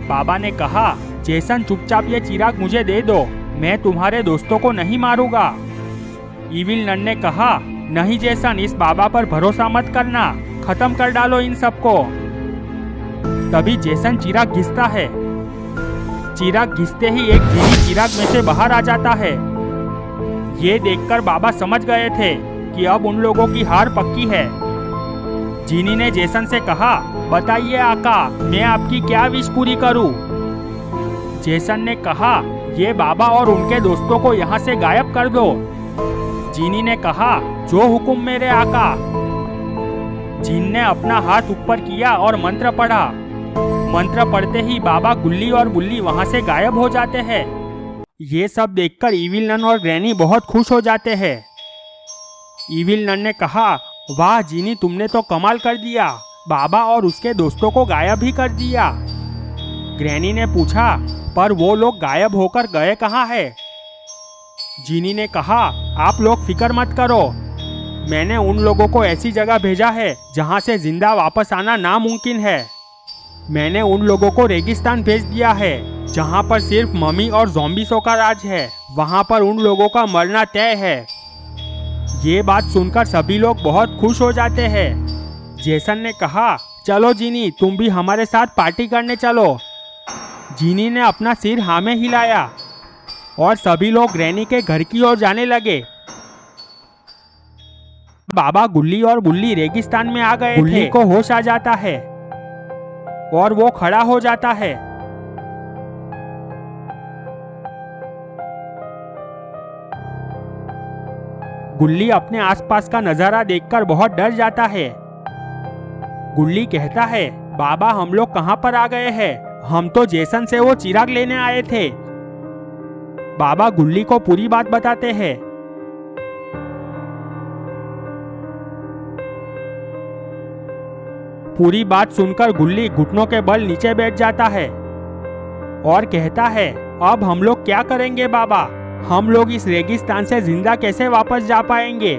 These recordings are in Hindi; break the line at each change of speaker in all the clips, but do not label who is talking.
बाबा ने कहा, जेसन चुपचाप ये चिराग मुझे दे दो, मैं तुम्हारे दोस्तों को नहीं मारूंगा। इविल नन ने कहा, नहीं जेसन, इस बाबा पर भरोसा मत करना, खत्म कर डालो इन सबको। तभी जेसन चिराग घिसता है। चिराग घिसते ही एक जीनी चिराग में से बाहर आ जाता है। ये देखकर बाबा समझ गए थे कि अब उन लोगों की हार पक्की है। जीनी ने जेसन से कहा, बताइए आका, मैं आपकी क्या विश पूरी करूं? जेसन ने कहा, ये बाबा और उनके दोस्तों को यहाँ से गायब कर दो। जीनी ने कहा, जो हुक्म मेरे आका। जीन ने अपना हाथ ऊपर किया और मंत्र पढ़ा। मंत्र पढ़ते ही बाबा गुल्ली और बुल्ली वहां से गायब हो जाते हैं। ये सब देखकर इविल नन और ग्रैनी बहुत खुश हो जाते हैं। इविल नन ने कहा, वाह जीनी, तुमने तो कमाल कर दिया, बाबा और उसके दोस्तों को गायब ही कर दिया। ग्रैनी ने पूछा, पर वो लोग गायब होकर गए कहाँ हैं? जीनी ने कहा, आप लोग फिक्र मत करो, मैंने उन लोगों को ऐसी जगह भेजा है जहाँ से जिंदा वापस आना नामुमकिन है। मैंने उन लोगों को रेगिस्तान भेज दिया है जहाँ पर सिर्फ मम्मी और ज़ॉम्बीज़ों का राज है। वहाँ पर उन लोगों का मरना तय है। ये बात सुनकर सभी लोग बहुत खुश हो जाते हैं। जेसन ने कहा, चलो जीनी, तुम भी हमारे साथ पार्टी करने चलो। जीनी ने अपना सिर हाँ में हिलाया और सभी लोग ग्रैनी के घर की ओर जाने लगे। बाबा गुल्ली और बुल्ली रेगिस्तान में आ गए थे। गुल्ली को होश आ जाता है और वो खड़ा हो जाता है। गुल्ली अपने आसपास का नजारा देखकर बहुत डर जाता है। गुल्ली कहता है, बाबा हम लोग कहाँ पर आ गए हैं? हम तो जेसन से वो चिराग लेने आए थे। बाबा गुल्ली को पूरी बात बताते हैं। पूरी बात सुनकर गुल्ली घुटनों के बल नीचे बैठ जाता है और कहता है, अब हम लोग क्या करेंगे बाबा? हम लोग इस रेगिस्तान से जिंदा कैसे वापस जा पाएंगे?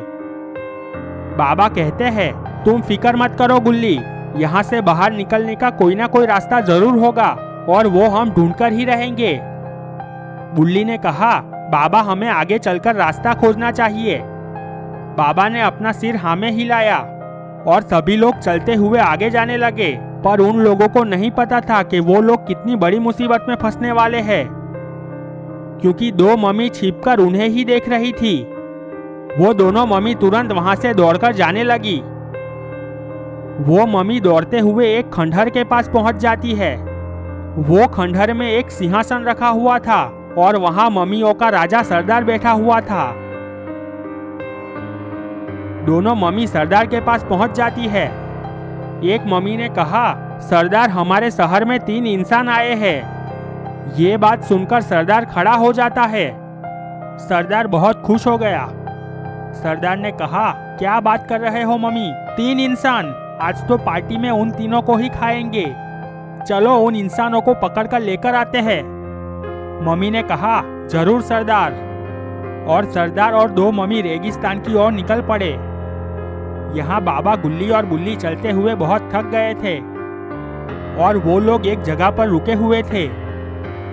बाबा कहते हैं, तुम फिक्र मत करो गुल्ली, यहाँ से बाहर निकलने का कोई ना कोई रास्ता जरूर होगा और वो हम ढूंढकर ही रहेंगे। गुल्ली ने कहा, बाबा हमें आगे चलकर रास्ता खोजना चाहिए। बाबा ने अपना सिर हाँ में हिलाया और सभी लोग चलते हुए आगे जाने लगे। पर उन लोगों को नहीं पता था कि वो लोग कितनी बड़ी मुसीबत में फंसने वाले हैं, क्योंकि दो मम्मी छिपकर उन्हें ही देख रही थी। वो दोनों मम्मी तुरंत वहां से दौड़कर जाने लगी। वो मम्मी दौड़ते हुए एक खंडहर के पास पहुंच जाती है। वो खंडहर में एक सिंहासन रखा हुआ था और वहां मम्मियों का राजा सरदार बैठा हुआ था। दोनों मम्मी सरदार के पास पहुंच जाती है। एक मम्मी ने कहा, सरदार हमारे शहर में 3 इंसान आए हैं। ये बात सुनकर सरदार खड़ा हो जाता है। सरदार बहुत खुश हो गया। सरदार ने कहा, क्या बात कर रहे हो मम्मी? 3 इंसान? आज तो पार्टी में उन तीनों को ही खाएंगे। चलो उन इंसानों को पकड़कर लेकर आते हैं। मम्मी ने कहा, जरूर सरदार। और सरदार और 2 मम्मी रेगिस्तान की ओर निकल पड़े। यहाँ बाबा गुल्ली और बुल्ली चलते हुए बहुत थक गए थे और वो लोग एक जगह पर रुके हुए थे।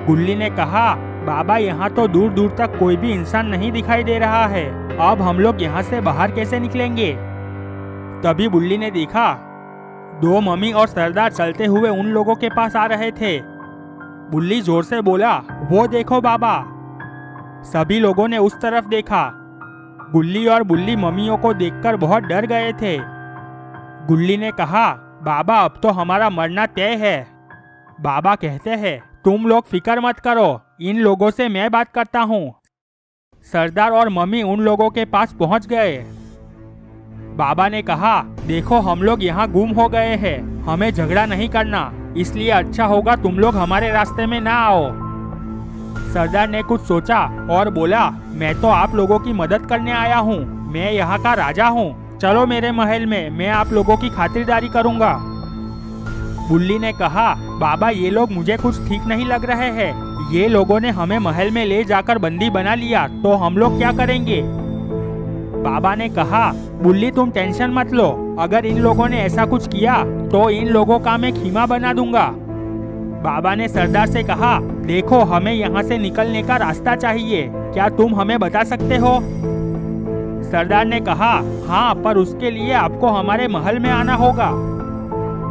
गुल्ली ने कहा, बाबा यहाँ तो दूर दूर तक कोई भी इंसान नहीं दिखाई दे रहा है। अब हम लोग यहाँ से बाहर कैसे निकलेंगे? तभी बुल्ली ने देखा 2 मम्मी और सरदार चलते हुए उन लोगों के पास आ रहे थे। बुल्ली जोर से बोला, वो देखो बाबा। सभी लोगों ने उस तरफ देखा। गुल्ली और बुल्ली मम्मियों को देखकर बहुत डर गए थे। गुल्ली ने कहा, बाबा अब तो हमारा मरना तय है। बाबा कहते हैं, तुम लोग फिक्र मत करो, इन लोगों से मैं बात करता हूँ। सरदार और मम्मी उन लोगों के पास पहुँच गए। बाबा ने कहा, देखो हम लोग यहाँ गुम हो गए हैं, हमें झगड़ा नहीं करना, इसलिए अच्छा होगा तुम लोग हमारे रास्ते में ना आओ। सरदार ने कुछ सोचा और बोला, मैं तो आप लोगों की मदद करने आया हूँ, मैं यहाँ का राजा हूँ, चलो मेरे महल में, मैं आप लोगों की खातिरदारी करूँगा। बुल्ली ने कहा, बाबा ये लोग मुझे कुछ ठीक नहीं लग रहे हैं। ये लोगों ने हमें महल में ले जाकर बंदी बना लिया तो हम लोग क्या करेंगे? बाबा ने कहा, बुल्ली तुम टेंशन मत लो, अगर इन लोगों ने ऐसा कुछ किया तो इन लोगों का मैं खीमा बना दूंगा। बाबा ने सरदार से कहा, देखो हमें यहाँ से निकलने का रास्ता चाहिए, क्या तुम हमें बता सकते हो? सरदार ने कहा, हाँ, पर उसके लिए आपको हमारे महल में आना होगा।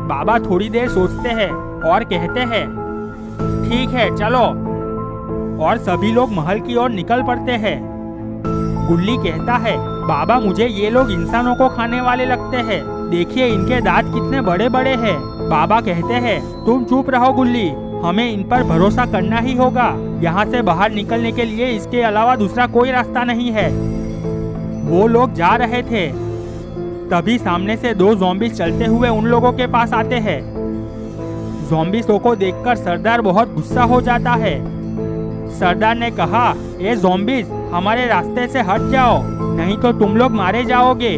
बाबा थोड़ी देर सोचते हैं और कहते हैं, ठीक है चलो। और सभी लोग महल की ओर निकल पड़ते हैं। गुल्ली कहता है, बाबा मुझे ये लोग इंसानों को खाने वाले लगते हैं, देखिए इनके दांत कितने बड़े बड़े हैं। बाबा कहते हैं, तुम चुप रहो गुल्ली, हमें इन पर भरोसा करना ही होगा। यहाँ से बाहर निकलने के लिए इसके अलावा दूसरा कोई रास्ता नहीं है। वो लोग जा रहे थे, तभी सामने से 2 ज़ॉम्बीज़ चलते हुए उन लोगों के पास आते हैं। ज़ॉम्बीज़ों को देखकर सरदार बहुत गुस्सा हो जाता है। सरदार ने कहा, ए ज़ॉम्बीज़, हमारे रास्ते से हट जाओ, नहीं तो तुम लोग मारे जाओगे।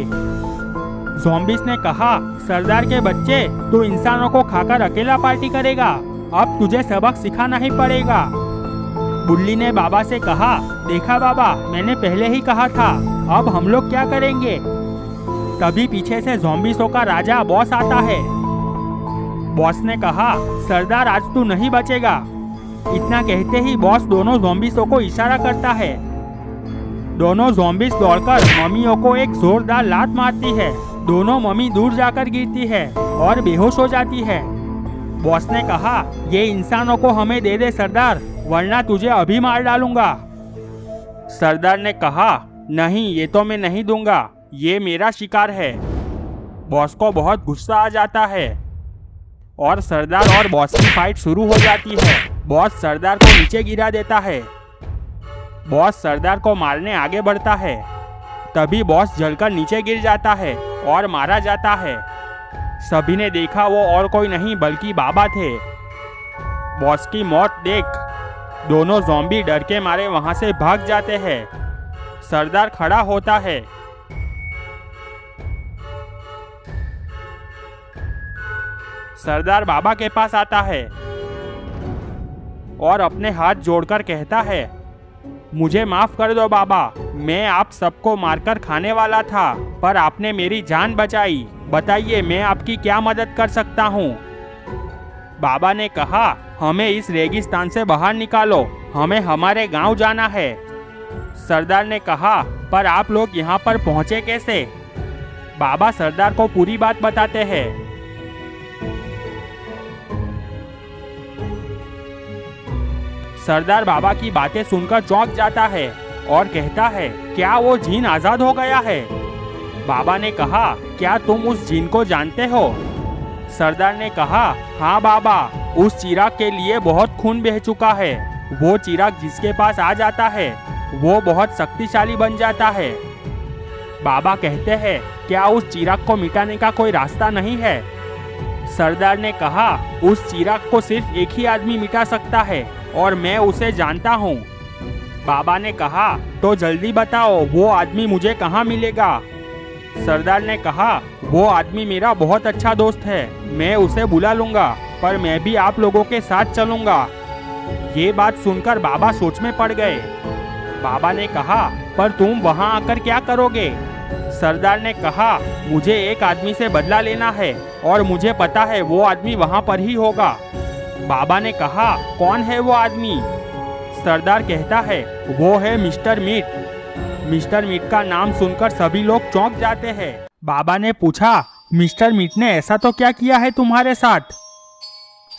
ज़ॉम्बीज़ ने कहा, सरदार के बच्चे, तू इंसानों को खाकर अकेला पार्टी करेगा, अब तुझे सबक सिखाना ही पड़ेगा। बुल्ली ने बाबा से कहा, देखा बाबा, मैंने पहले ही कहा था, अब हम लोग क्या करेंगे? तभी पीछे से ज़ॉम्बीज़ों का राजा बॉस आता है। बॉस ने कहा, सरदार आज तू नहीं बचेगा। इतना कहते ही बॉस दोनों ज़ॉम्बीज़ों को इशारा करता है। दोनों ज़ॉम्बीज़ दौड़कर मम्मियों को एक जोरदार लात मारती है। दोनों मम्मी दूर जाकर गिरती है और बेहोश हो जाती है। बॉस ने कहा, ये इंसानों को हमें दे दे सरदार, वरना तुझे अभी मार डालूंगा। सरदार ने कहा, नहीं, ये तो मैं नहीं दूंगा, ये मेरा शिकार है। बॉस को बहुत गुस्सा आ जाता है और सरदार और बॉस की फाइट शुरू हो जाती है। बॉस सरदार को नीचे गिरा देता है। बॉस सरदार को मारने आगे बढ़ता है, तभी बॉस जलकर नीचे गिर जाता है और मारा जाता है। सभी ने देखा वो और कोई नहीं बल्कि बाबा थे। बॉस की मौत देख दोनों ज़ॉम्बी डर के मारे वहां से भाग जाते हैं। सरदार खड़ा होता है। सरदार बाबा के पास आता है और अपने हाथ जोड़कर कहता है, मुझे माफ कर दो बाबा, मैं आप सबको मारकर खाने वाला था, पर आपने मेरी जान बचाई। बताइए मैं आपकी क्या मदद कर सकता हूँ? बाबा ने कहा, हमें इस रेगिस्तान से बाहर निकालो, हमें हमारे गांव जाना है। सरदार ने कहा, पर आप लोग यहाँ पर पहुँचे कैसे? बाबा सरदार को पूरी बात बताते हैं। सरदार बाबा की बातें सुनकर चौंक जाता है और कहता है, क्या वो जिन आजाद हो गया है? बाबा ने कहा, क्या तुम उस जिन को जानते हो? सरदार ने कहा, हाँ बाबा, उस चिराग के लिए बहुत खून बह चुका है। वो चिराग जिसके पास आ जाता है वो बहुत शक्तिशाली बन जाता है। बाबा कहते हैं, क्या उस चिराग को मिटाने का कोई रास्ता नहीं है? सरदार ने कहा, उस चिराग को सिर्फ एक ही आदमी मिटा सकता है और मैं उसे जानता हूँ। बाबा ने कहा, तो जल्दी बताओ वो आदमी मुझे कहाँ मिलेगा? सरदार ने कहा, वो आदमी मेरा बहुत अच्छा दोस्त है, मैं उसे बुला लूँगा, पर मैं भी आप लोगों के साथ चलूँगा। ये बात सुनकर बाबा सोच में पड़ गए। बाबा ने कहा, पर तुम वहाँ आकर क्या करोगे? सरदार ने कहा, मुझे एक आदमी से बदला लेना है और मुझे पता है वो आदमी वहाँ पर ही होगा। बाबा ने कहा, कौन है वो आदमी? सरदार कहता है, वो है मिस्टर मीट। मिस्टर मीट का नाम सुनकर सभी लोग चौंक जाते हैं। बाबा ने पूछा, मिस्टर मीट ने ऐसा तो क्या किया है तुम्हारे साथ?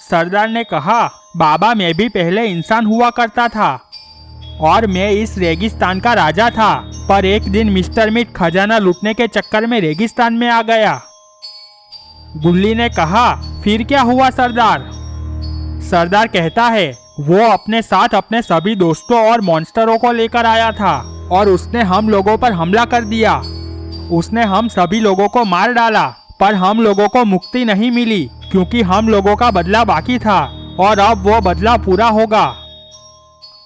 सरदार ने कहा, बाबा मैं भी पहले इंसान हुआ करता था और मैं इस रेगिस्तान का राजा था, पर एक दिन मिस्टर मीट खजाना लूटने के चक्कर में रेगिस्तान में आ गया। गुल्ली ने कहा, फिर क्या हुआ सरदार? सरदार कहता है, वो अपने साथ अपने सभी दोस्तों और मॉन्स्टरों को लेकर आया था और उसने हम लोगों पर हमला कर दिया। उसने हम सभी लोगों को मार डाला, पर हम लोगों को मुक्ति नहीं मिली क्योंकि हम लोगों का बदला बाकी था और अब वो बदला पूरा होगा।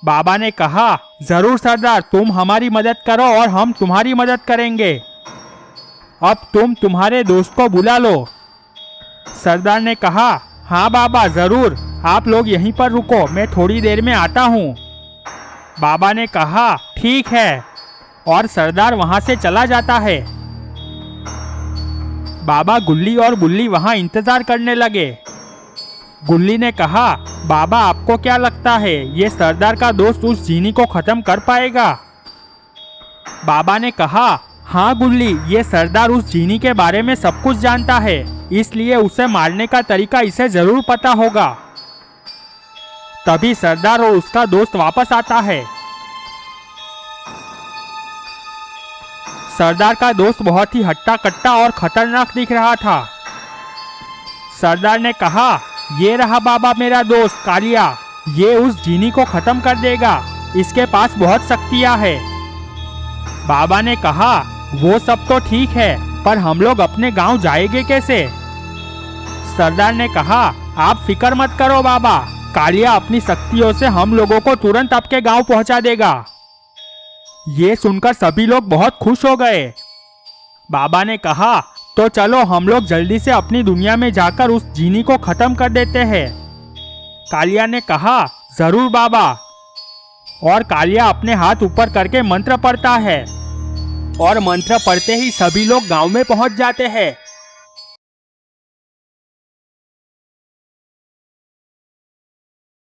बाबा ने कहा, जरूर सरदार, तुम हमारी मदद करो और हम तुम्हारी मदद करेंगे। अब तुम तुम्हारे दोस्त को बुला लो। सरदार ने कहा, हाँ बाबा जरूर, आप लोग यहीं पर रुको, मैं थोड़ी देर में आता हूँ। बाबा ने कहा, ठीक है, और सरदार वहाँ से चला जाता है। बाबा गुल्ली और बुल्ली वहाँ इंतजार करने लगे। गुल्ली ने कहा, बाबा आपको क्या लगता है ये सरदार का दोस्त उस जीनी को खत्म कर पाएगा? बाबा ने कहा, हाँ गुल्ली, ये सरदार उस जीनी के बारे में सब कुछ जानता है, इसलिए उसे मारने का तरीका इसे जरूर पता होगा। तभी सरदार और उसका दोस्त वापस आता है। सरदार का दोस्त बहुत ही हट्टा कट्टा और खतरनाक दिख रहा था। सरदार ने कहा, ये रहा बाबा मेरा दोस्त कालिया, ये उस जीनी को खत्म कर देगा, इसके पास बहुत शक्तियां है। बाबा ने कहा, वो सब तो ठीक है, पर हम लोग अपने गांव जाएंगे कैसे? सरदार ने कहा, आप फिक्र मत करो बाबा, कालिया अपनी शक्तियों से हम लोगों को तुरंत आपके गांव पहुंचा देगा। ये सुनकर सभी लोग बहुत खुश हो गए। बाबा ने कहा, तो चलो हम लोग जल्दी से अपनी दुनिया में जाकर उस जीनी को खत्म कर देते हैं। कालिया ने कहा, जरूर बाबा। और कालिया अपने हाथ ऊपर करके मंत्र पढ़ता है और मंत्र पढ़ते ही सभी लोग गांव में पहुंच जाते हैं।